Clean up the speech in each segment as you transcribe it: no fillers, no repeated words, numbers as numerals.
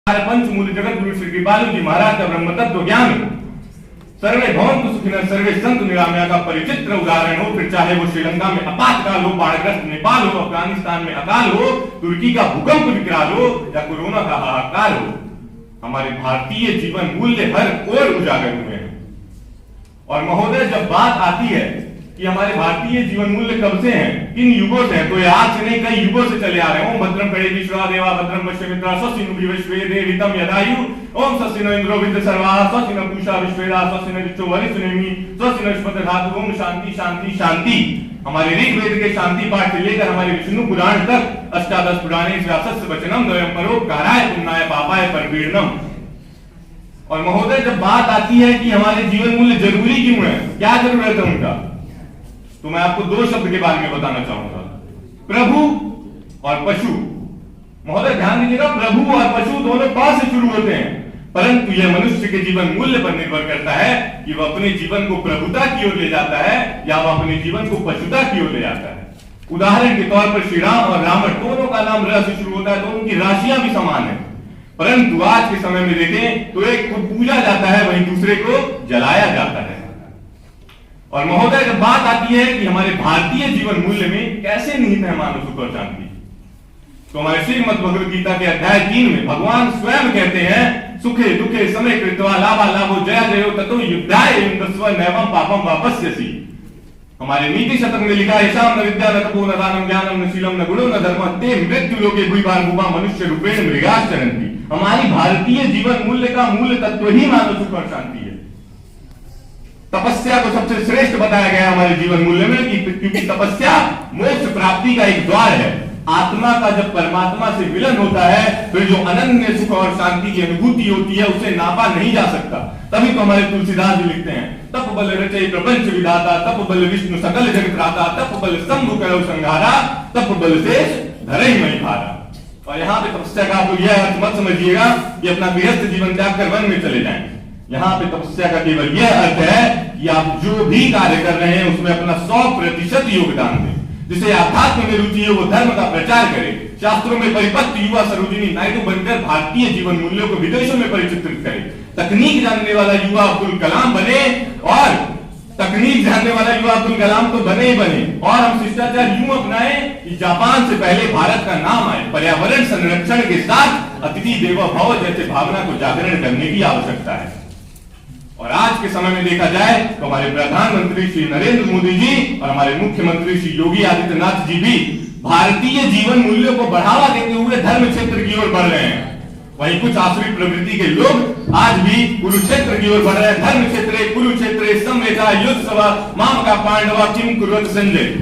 पंचमूल जगत गुरु श्री कृपालु जी महाराज का ब्रह्म तत्व ज्ञान सर्वे भवन्तु सुखिनः सर्वे सन्तु निरामया का परिचित्र उदाहरण हो। फिर चाहे वो श्रीलंका में आपातकाल हो, बाढ़ग्रस्त नेपाल हो, अफगानिस्तान में अकाल हो, तुर्की का भूकंप विकराल हो या कोरोना का हाहाकार हो, हमारे भारतीय जीवन मूल्य हर ओर उजागर हुए हैं। और महोदय, जब बात आती है कि हमारे भारतीय जीवन मूल्य कब से हैं, किन युगों से हैं, तो ये आज से नहीं कई युगों से चले आ रहे हैं। ओम भद्रम कड़े विश्वा देवा भद्रम पश्यमित्रा स्वस्ति नु विश्वे देवितम यदायु ओम स्वस्ति नो इंद्रो विद्य सर्वा स्वस्ति नो पूषा विश्वेदा स्वस्ति नो ऋचो वरिष्ठनेमि स्वस्ति नो स्पत धातु। ओम शांति शांति शांति। हमारे ऋग्वेद के शांति पाठ से लेकर हमारे विष्णु पुराण तक अष्टादश पुराणे व्यासस्य वचनम द्वयम परोपकाराय पुण्याय पापाय परिपीडनम। और महोदय, जब बात आती है कि हमारे जीवन मूल्य जरूरी क्यों है, क्या जरूरत है उनका, तो मैं आपको दो शब्द के बारे में बताना चाहूंगा, प्रभु और पशु। महोदय ध्यान दीजिएगा, प्रभु और पशु दोनों पास से शुरू होते हैं, परंतु यह मनुष्य के जीवन मूल्य पर निर्भर करता है कि वह अपने जीवन को प्रभुता की ओर ले जाता है या वह अपने जीवन को पशुता की ओर ले जाता है। उदाहरण के तौर पर श्री राम और रावण दोनों का नाम र से शुरू होता है, दोनों की राशियां भी समान है, परंतु आज के समय में देखें तो एक को पूजा जाता है, वहीं दूसरे को जलाया जाता है। और महोदय, जब बात आती है कि हमारे भारतीय जीवन मूल्य में कैसे निहित है मानव सुख और शांति, तो हमारे श्रीमद् भगवद गीता के अध्याय 3 में भगवान स्वयं कहते हैं, सुखे दुखे समय कृत्वा लाभा लाभो जया जयो ततो युद्धाय इंद्रस्व नैवं पापम वापस्यसि। हमारे नीति शतक में लिखा है, शाम न विद्या न तपो न दानम ज्ञानम न शीलम न गुणो न धर्मः ते मृत्यु लोके भूयिभार भूमा मनुष्य रूपेण मृगाश्चरन्ति। हमारी भारतीय जीवन मूल्य का मूल तत्व ही मानव सुख और शांति है। तपस्या को सबसे श्रेष्ठ बताया गया हमारे जीवन मूल्य में, क्योंकि तपस्या मोक्ष प्राप्ति का एक द्वार है। आत्मा का जब परमात्मा से मिलन होता है फिर जो अनन्य सुख और शांति की अनुभूति होती है उसे नापा नहीं जा सकता। तभी तो हमारे तुलसीदास जी लिखते हैं, तप बल रचय प्रपंच विधाता तप बल विष्णु सकल जगत त्राता तप बल शंभु करौ संहारा तप बल शेष धरई मई भारा। और यहाँ पे तपस्या का तो यह अर्थ मत समझिएगा कि अपना गृहस्थ जीवन त्याग कर वन में चले जाएं। यहाँ पे तपस्या का केवल यह अर्थ है कि आप जो भी कार्य कर रहे हैं उसमें अपना 100% योगदान दें। जिसे आध्यात्म में रुचि है वो धर्म का प्रचार करे, शास्त्रों में परिपक्व युवा सरोजिनी नायडू बनकर भारतीय जीवन मूल्यों को विदेशों में परिचित्रित करे, तकनीक जानने वाला युवा अब्दुल कलाम बने, और तकनीक जानने वाला युवा अब्दुल कलाम तो बने ही बने, और हम शिष्टाचार यूं अपनाएं कि जापान से पहले भारत का नाम आए। पर्यावरण संरक्षण के साथ अतिथि देवो भव जैसे भावना को जागरण करने की आवश्यकता है। और आज के समय में देखा जाए तो हमारे प्रधानमंत्री श्री नरेंद्र मोदी जी और हमारे मुख्यमंत्री श्री योगी आदित्यनाथ जी भी भारतीय जीवन मूल्यों को बढ़ावा देते हुए धर्म क्षेत्र की ओर बढ़ रहे हैं। वहीं कुछ आसुरी प्रवृत्ति के लोग आज भी कुरुक्षेत्र की ओर बढ़ रहे हैं। धर्म क्षेत्रे कुरुक्षेत्रे संवेदा युद्धसभा माम का पांडवा किम कुर्वत संजय।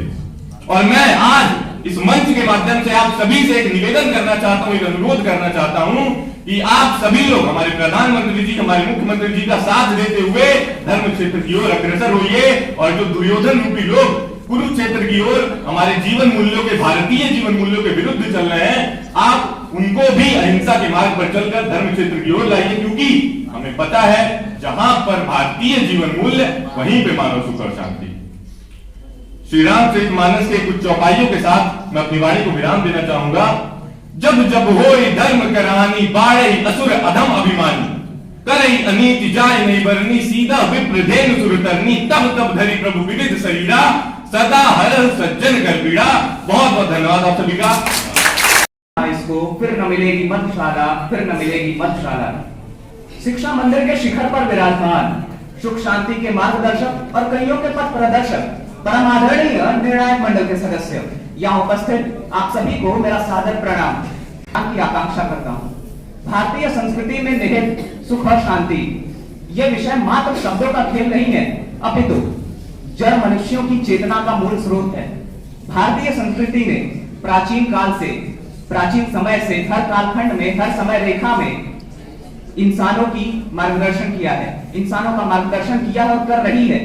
और मैं आज इस मंच के माध्यम से आप सभी से एक निवेदन करना चाहता हूं, एक अनुरोध करना चाहता हूं कि आप सभी लोग हमारे प्रधानमंत्री जी, हमारे मुख्यमंत्री जी का साथ देते हुए धर्म क्षेत्र की ओर अग्रसर होइए। और जो दुर्योधन रूपी लोग कुरुक्षेत्र की ओर हमारे जीवन मूल्यों के, भारतीय जीवन मूल्यों के विरुद्ध चल रहे हैं, आप उनको भी अहिंसा के मार्ग पर चलकर धर्म क्षेत्र की ओर लाइए, क्योंकि हमें पता है जहां पर भारतीय जीवन मूल्य वहीं पे मानव सुख और शांति। श्री रामचरितमानस के कुछ चौपाइयों के साथ मैं अपनी वाणी को विराम देना चाहूंगा। जब जब होई धर्म करानी बाढ़े असुर अधम अभिमानी करई अनीति जाय नहीं बरनी सीधा विप्र धेनु सुर तरनी तब तब धरी प्रभु विदित शरीरा सदा हर सज्जन कर पीड़ा। बहुत बहुत धन्यवाद आप सभी का। इसको फिर न मिलेगी मधुशाला, फिर न मिलेगी मधुशाला। शिक्षा मंदिर के शिखर पर विराजमान सुख शांति के मार्गदर्शक और कईयों के पथ प्रदर्शक परम आदरणीय निर्णायक मंडल के सदस्य, यहाँ उपस्थित आप सभी को मेरा सादर प्रणाम की आकांक्षा करता हूँ। भारतीय संस्कृति में निहित सुख और शांति यह विषय मात्र शब्दों का खेल नहीं है, अपितु जड़ मनुष्यों की चेतना का मूल स्रोत है। भारतीय संस्कृति ने प्राचीन काल से, प्राचीन समय से हर कालखंड में, हर समय रेखा में इंसानों की मार्गदर्शन किया है, इंसानों का मार्गदर्शन किया और कर रही है।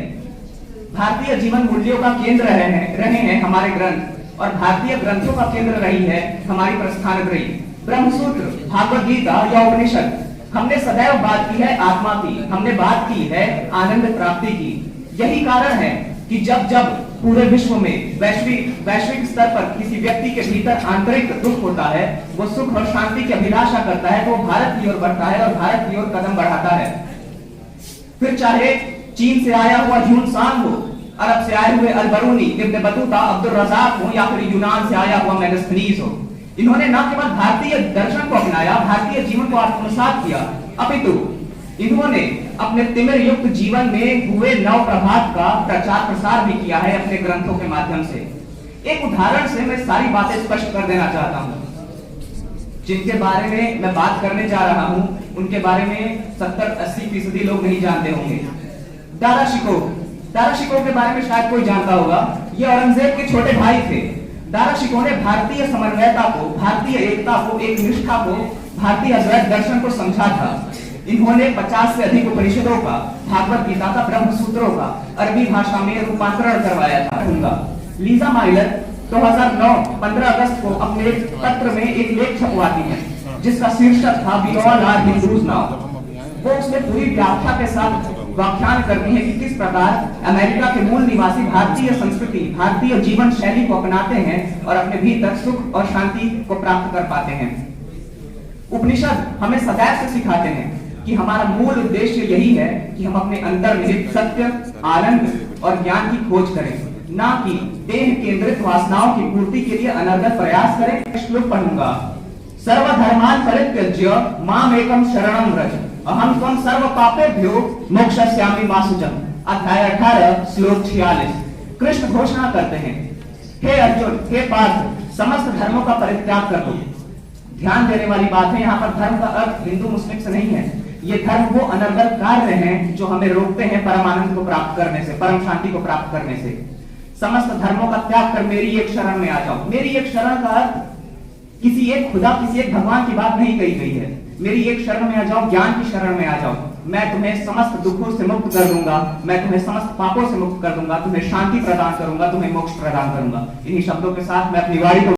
भारतीय जीवन मूल्यों का केंद्र रहे हैं हमारे ग्रंथ, और भारतीय ग्रंथों का केंद्र रही है हमारी प्रस्थान त्रयी, ब्रह्मसूत्र, भागवत गीता या उपनिषद। हमने सदैव बात की है आत्मा की, हमने बात की है आनंद प्राप्ति की। यही कारण है कि जब जब पूरे विश्व में वैश्विक स्तर पर किसी व्यक्ति के भीतर आंतरिक दुख होता है, वो सुख और शांति की अभिलाषा करता है, तो वो भारत की ओर बढ़ता है और भारत की ओर कदम बढ़ाता है। फिर चाहे चीन से आया हुआ ह्यून सांग हो, अरब से आए हुए अल-बरूनी, इब्न बतूता, अब्दुल रज़ाक हो, या फिर यूनान से आया हुआ मेगास्थनीज हो, इन्होंने न केवल भारतीय दर्शन को अपनाया, भारतीय जीवन को आत्मसात किया, अपितु इन्होंने अपने तिमिर युक्त जीवन में हुए नव प्रभात का प्रचार प्रसार भी किया है अपने ग्रंथों के माध्यम से। एक उदाहरण से मैं सारी बातें स्पष्ट कर देना चाहता हूं। जिनके बारे में मैं बात करने जा रहा हूं, उनके बारे में 70-80% लोग नहीं जानते होंगे। दारा शिकोह के बारे में शायद कोई जानता होगा। ये औरंगजेब के छोटे भाई थे। दारा शिकोह ने भारतीय समन्वयता को, भारतीय एकता को, एक निष्ठा को, भारतीय अद्वैत दर्शन को समझा था। इन्होंने 50 से अधिक उपनिषदों का, भागवत गीता का, ब्रह्म सूत्रों का अरबी भाषा में रूपांतरण करवाया था। लीजा माइलर 2009 15 अगस्त को अपने पत्र में एक लेख छपवाती है जिसका शीर्षक था we all are Hindus now. वो उसमें पूरी व्याख्या के साथ व्याख्यान करती है कि किस प्रकार अमेरिका के मूल निवासी भारतीय संस्कृति, भारतीय जीवन शैली को अपनाते हैं और अपने भीतर सुख और शांति को प्राप्त कर पाते हैं। उपनिषद हमें सदैव से सिखाते हैं कि हमारा मूल उद्देश्य यही है कि हम अपने अंतर्निहित सत्य, आनंद और ज्ञान की खोज करें, ना कि देह केंद्रित वासनाओं की पूर्ति के लिए अनर्गल प्रयास करें। श्लोक पढ़ूंगा। सर्वधर्मान् परित्यज्य मामेकं शरणं व्रज अहं त्वं सर्व पापेभ्यो मोक्षयिष्यामि मा शुचम्। अध्याय 18 श्लोक 46। कृष्ण घोषणा करते हैं, हे अर्जुन, हे पार्थ, समस्त धर्मों का परित्याग कर दो। ध्यान देने वाली बात है, यहाँ पर धर्म का अर्थ हिंदू मुस्लिम से नहीं है। ये धर्म वो अनर्गल कार्य हैं जो हमें रोकते हैं परमानंद को प्राप्त करने से, परम शांति को प्राप्त करने से। समस्त धर्मों का त्याग कर मेरी एक शरण में आ जाओ। मेरी एक शरण का अर्थ किसी एक खुदा, किसी एक भगवान की बात नहीं कही गई है। मेरी एक शरण में आ जाओ, ज्ञान की शरण में आ जाओ। मैं तुम्हें समस्त दुखों से मुक्त कर दूंगा, मैं तुम्हें समस्त पापों से मुक्त कर दूंगा, तुम्हें शांति प्रदान करूंगा, तुम्हें मोक्ष प्रदान करूंगा। इन्हीं शब्दों के साथ मैं अपनी वाणी को